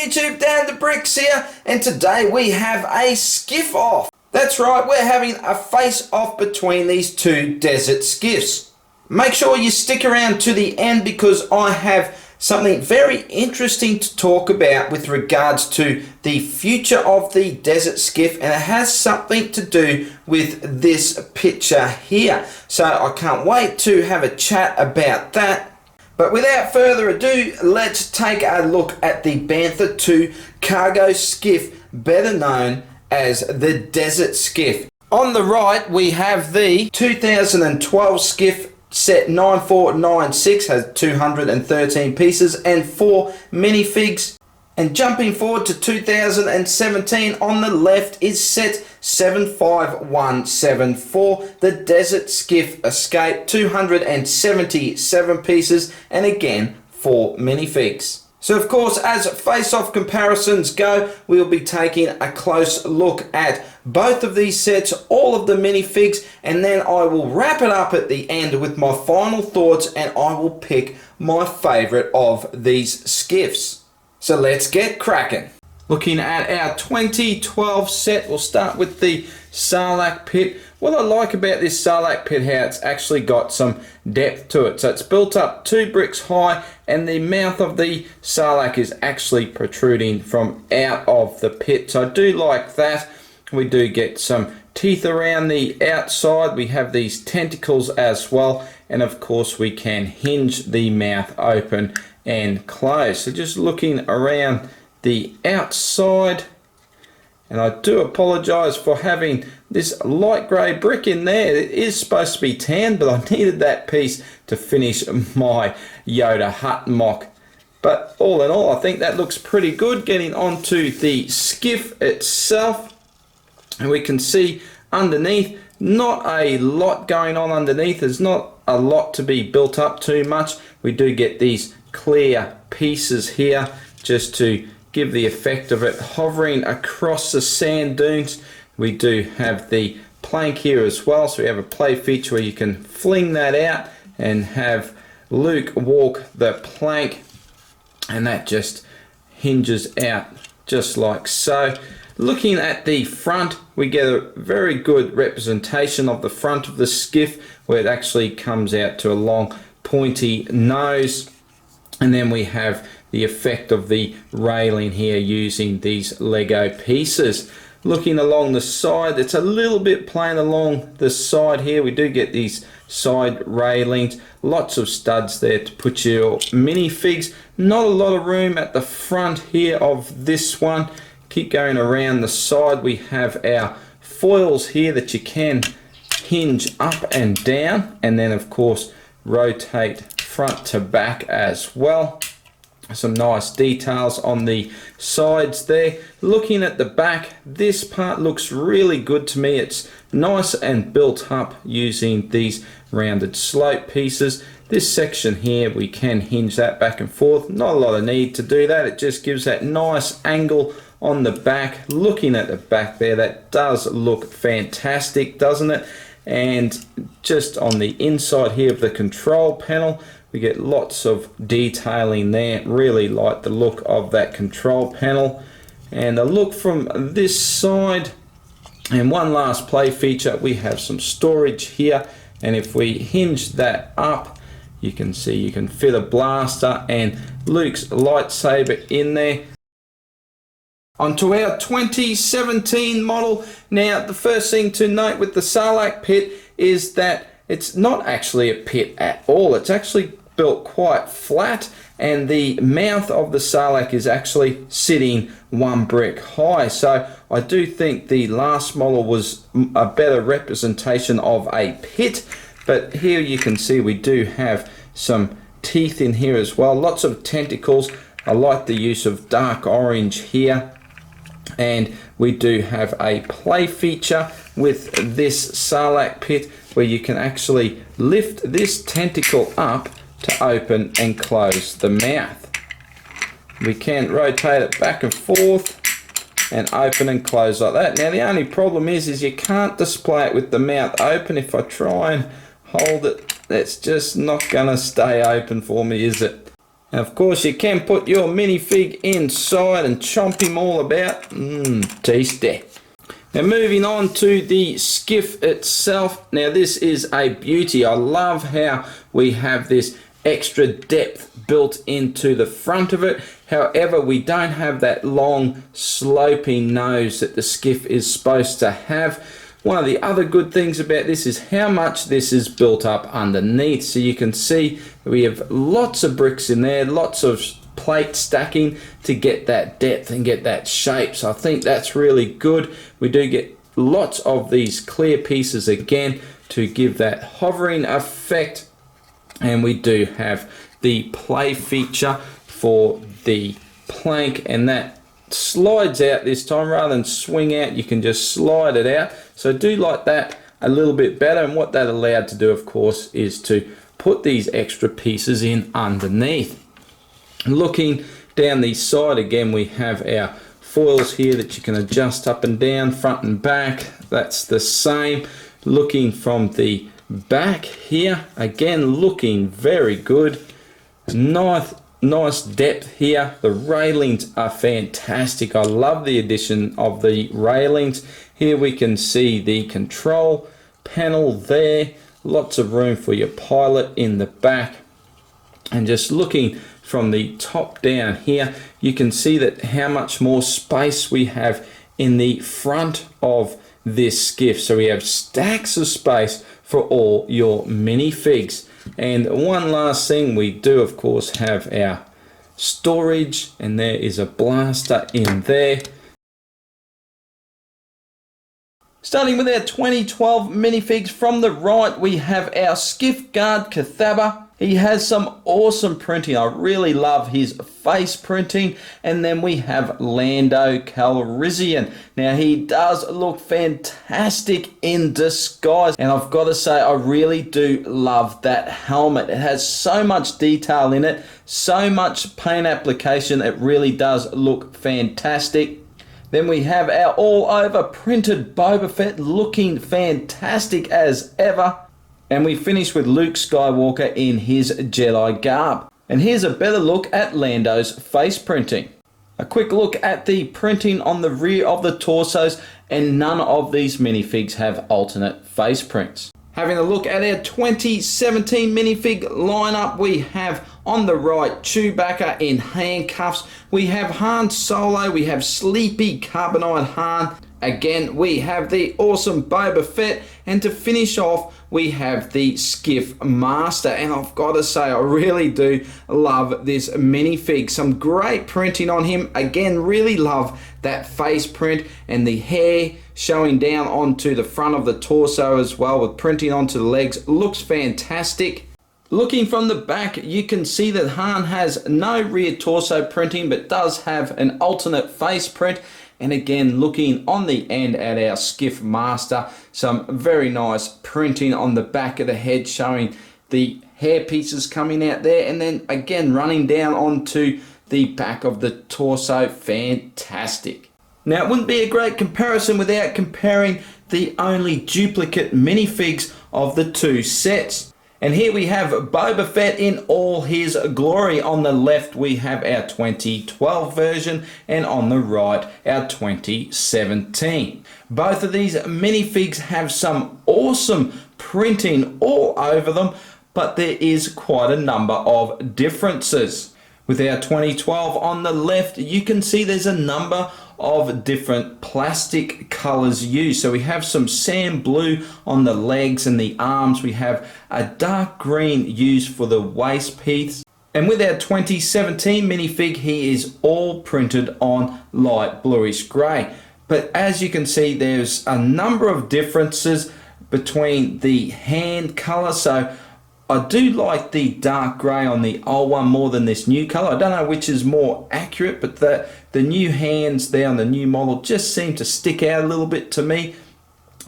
YouTube, DownUnder Bricks here, and today we have a skiff off. That's right, we're having a face off between these two desert skiffs. Make sure you stick around to the end because I have something very interesting to talk about with regards to the future of the desert skiff, and it has something to do with this picture here. So I can't wait to have a chat about that. But without further ado, let's take a look at the Bantha 2 cargo skiff, better known as the Desert Skiff. On the right, we have the 2012 skiff set 9496, has 213 pieces and 4 minifigs. And jumping forward to 2017, on the left is set 75174, the Desert Skiff Escape, 277 pieces and again 4 minifigs. So of course, as face-off comparisons go, we'll be taking a close look at both of these sets, all of the minifigs, and then I will wrap it up at the end with my final thoughts, and I will pick my favorite of these skiffs. So let's get cracking. Looking at our 2012 set, we'll start with the Salic Pit. What I like about this Salic Pit, how it's actually got some depth to it. So it's built up 2 bricks high, and the mouth of the Salic is actually protruding from out of the pit. So I do like that. We do get some teeth around the outside. We have these tentacles as well, and of course we can hinge the mouth open and close. So just looking around the outside, and I do apologize for having this light grey brick in there. It is supposed to be tan, but I needed that piece to finish my Yoda Hut mock. But all in all, I think that looks pretty good. Getting onto the skiff itself, and we can see underneath, not a lot going on underneath. There's not a lot to be built up too much. We do get these clear pieces here just to give the effect of it hovering across the sand dunes. We do have the plank here as well, so we have a play feature where you can fling that out and have Luke walk the plank, and that just hinges out just like so. Looking at the front, we get a very good representation of the front of the skiff, where it actually comes out to a long pointy nose. And then we have the effect of the railing here using these Lego pieces. Looking along the side, it's a little bit plain along the side here. We do get these side railings, lots of studs there to put your minifigs. Not a lot of room at the front here of this one. Keep going around the side, we have our foils here that you can hinge up and down, and then of course rotate front to back as well. Some nice details on the sides there. Looking at the back, this part looks really good to me. It's nice and built up using these rounded slope pieces. This section here, we can hinge that back and forth. Not a lot of need to do that. It just gives that nice angle on the back. Looking at the back there, that does look fantastic, doesn't it? And just on the inside here of the control panel, we get lots of detailing there. Really like the look of that control panel. And a look from this side, and one last play feature, we have some storage here, and if we hinge that up, you can see you can fit a blaster and Luke's lightsaber in there. Onto our 2017 model. Now, the first thing to note with the Salic Pit is that it's not actually a pit at all. It's actually built quite flat, and the mouth of the Salic is actually sitting 1 brick high. So I do think the last model was a better representation of a pit, but here you can see we do have some teeth in here as well. Lots of tentacles. I like the use of dark orange here. And we do have a play feature with this Salic Pit where you can actually lift this tentacle up to open and close the mouth. We can rotate it back and forth and open and close like that. Now the only problem is you can't display it with the mouth open. If I try and hold it, that's just not gonna stay open for me, is it? And of course you can put your minifig inside and chomp him all about. Tasty. Now moving on to the skiff itself. Now this is a beauty. I love how we have this extra depth built into the front of it. However, we don't have that long sloping nose that the skiff is supposed to have. One of the other good things about this is how much this is built up underneath. So you can see we have lots of bricks in there, lots of plate stacking to get that depth and get that shape. So I think that's really good. We do get lots of these clear pieces again to give that hovering effect. And we do have the play feature for the plank, and that slides out this time rather than swing out. You can just slide it out. So I do like that a little bit better, and what that allowed to do of course is to put these extra pieces in underneath. Looking down the side again, we have our foils here that you can adjust up and down, front and back. That's the same. Looking from the back here, again looking very good. Nice depth here. The railings are fantastic. I love the addition of the railings. Here we can see the control panel there. Lots of room for your pilot in the back. And just looking from the top down here, you can see that how much more space we have in the front of this skiff. So we have stacks of space for all your minifigs. And one last thing, we do of course have our storage, and there is a blaster in there. Starting with our 2012 minifigs, from the right we have our Skiff Guard Cathaba. He has some awesome printing. I really love his face printing. And then we have Lando Calrissian. Now he does look fantastic in disguise. And I've got to say, I really do love that helmet. It has so much detail in it, so much paint application. It really does look fantastic. Then we have our all over printed Boba Fett looking fantastic as ever. And we finish with Luke Skywalker in his Jedi garb. And here's a better look at Lando's face printing. A quick look at the printing on the rear of the torsos, and none of these minifigs have alternate face prints. Having a look at our 2017 minifig lineup, we have on the right Chewbacca in handcuffs. We have Han Solo, we have Sleepy Carbonite Han. Again, we have the awesome Boba Fett, and to finish off, we have the Skiff Master. And I've got to say, I really do love this minifig. Some great printing on him. Again, really love that face print and the hair showing down onto the front of the torso as well, with printing onto the legs. Looks fantastic. Looking from the back, you can see that Han has no rear torso printing, but does have an alternate face print. And again, looking on the end at our Skiff Master, some very nice printing on the back of the head, showing the hair pieces coming out there, and then again running down onto the back of the torso. Fantastic. Now, it wouldn't be a great comparison without comparing the only duplicate minifigs of the two sets. And here we have Boba Fett in all his glory. On the left we have our 2012 version, and on the right our 2017. Both of these minifigs have some awesome printing all over them, but there is quite a number of differences. With our 2012 on the left, you can see there's a number of different plastic colors used. So we have some sand blue on the legs and the arms. We have a dark green used for the waist piece. And with our 2017 minifig, he is all printed on light bluish gray. But as you can see, there's a number of differences between the hand color. So I do like the dark grey on the old one more than this new colour. I don't know which is more accurate, but the new hands there on the new model just seem to stick out a little bit to me.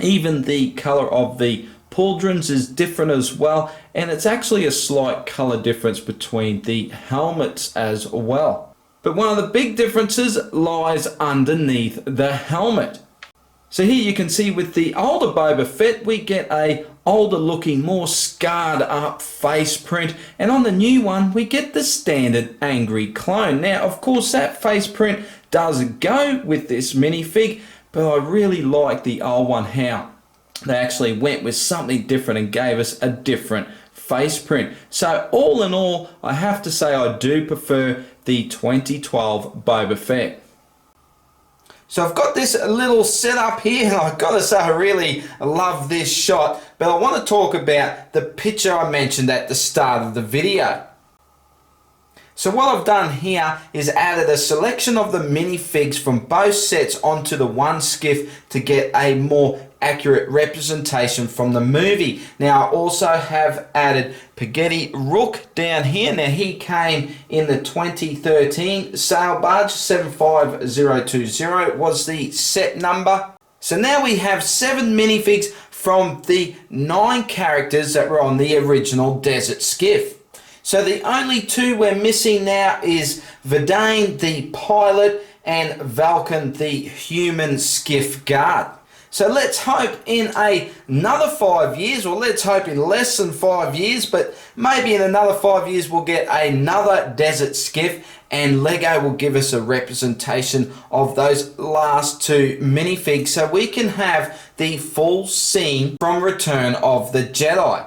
Even the colour of the pauldrons is different as well, and it's actually a slight colour difference between the helmets as well. But one of the big differences lies underneath the helmet. So here you can see with the older Boba Fett, we get a older looking, more scarred up face print, and on the new one we get the standard angry clone. Now of course that face print does go with this minifig, but I really like the old one, how they actually went with something different and gave us a different face print. So all in all, I have to say I do prefer the 2012 Boba Fett. So I've got this little setup here, and I've got to say I really love this shot, but I want to talk about the picture I mentioned at the start of the video. So what I've done here is added a selection of the minifigs from both sets onto the one skiff to get a more accurate representation from the movie. Now I also have added Spaghetti Rook down here. Now he came in the 2013 sail barge, 75020 was the set number. So now we have 7 minifigs from the 9 characters that were on the original Desert Skiff. So the only 2 we're missing now is Verdane the pilot and Vulcan the human skiff guard. So let's hope in another 5 years, or let's hope in less than 5 years, but maybe in another 5 years we'll get another Desert Skiff and Lego will give us a representation of those last 2 minifigs so we can have the full scene from Return of the Jedi.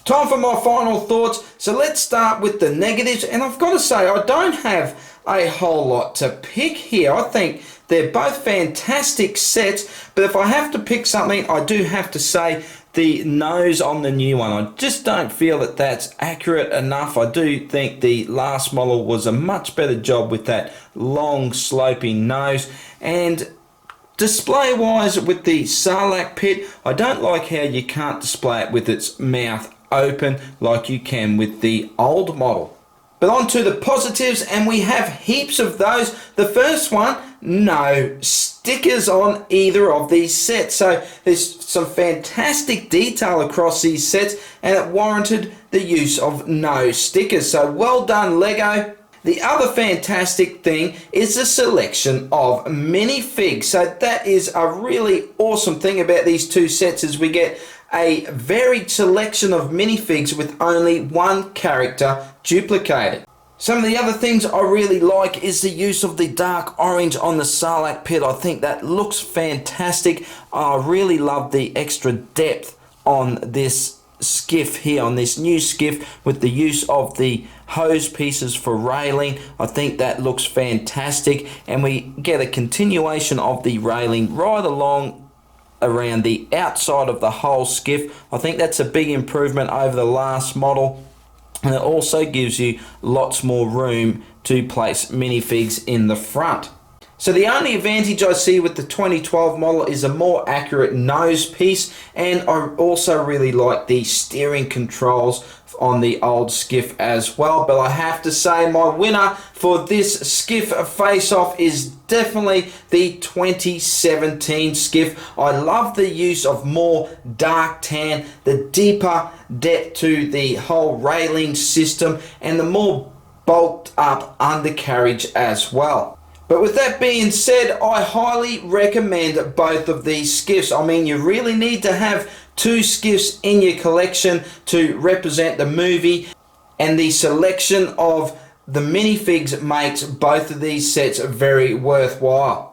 Time for my final thoughts, so let's start with the negatives, and I've got to say I don't have a whole lot to pick here. I think they're both fantastic sets, but if I have to pick something, I do have to say the nose on the new one. I just don't feel that that's accurate enough. I do think the last model was a much better job with that long sloping nose, and display wise with the Salic Pit, I don't like how you can't display it with its mouth open like you can with the old model. But on to the positives, and we have heaps of those. The first one, no stickers on either of these sets. So there's some fantastic detail across these sets, and it warranted the use of no stickers. So well done, Lego. The other fantastic thing is the selection of minifigs. So that is a really awesome thing about these 2 sets, is we get a varied selection of minifigs with only 1 character duplicated. Some of the other things I really like is the use of the dark orange on the Salic Pit. I think that looks fantastic. I really love the extra depth on this skiff here, on this new skiff, with the use of the hose pieces for railing. I think that looks fantastic, and we get a continuation of the railing right along around the outside of the whole skiff. I think that's a big improvement over the last model, and it also gives you lots more room to place minifigs in the front. So the only advantage I see with the 2012 model is a more accurate nose piece, and I also really like the steering controls on the old skiff as well. But I have to say my winner for this skiff face-off is definitely the 2017 skiff. I love the use of more dark tan, the deeper depth to the whole railing system, and the more bulked up undercarriage as well. But with that being said, I highly recommend both of these skiffs. I mean, you really need to have 2 skiffs in your collection to represent the movie, and the selection of the minifigs makes both of these sets very worthwhile.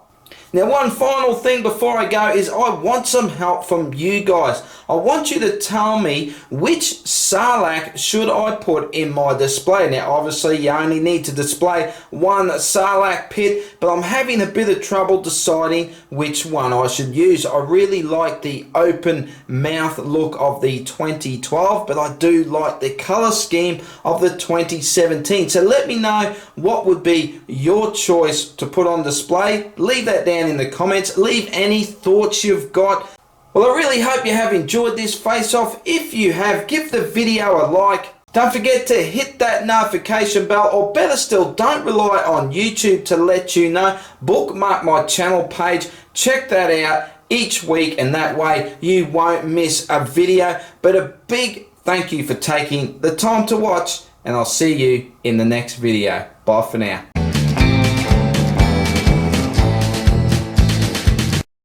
Now, one final thing before I go is I want some help from you guys. I want you to tell me which Sarlacc should I put in my display. Now, obviously, you only need to display 1 Salic Pit, but I'm having a bit of trouble deciding which one I should use. I really like the open mouth look of the 2012, but I do like the color scheme of the 2017. So let me know what would be your choice to put on display. Leave that down in the comments. Leave any thoughts you've got. Well, I really hope you have enjoyed this face-off. If you have, give the video a like. Don't forget to hit that notification bell, or better still, don't rely on YouTube to let you know. Bookmark my channel page. Check that out each week, and that way you won't miss a video. But a big thank you for taking the time to watch, and I'll see you in the next video. Bye for now.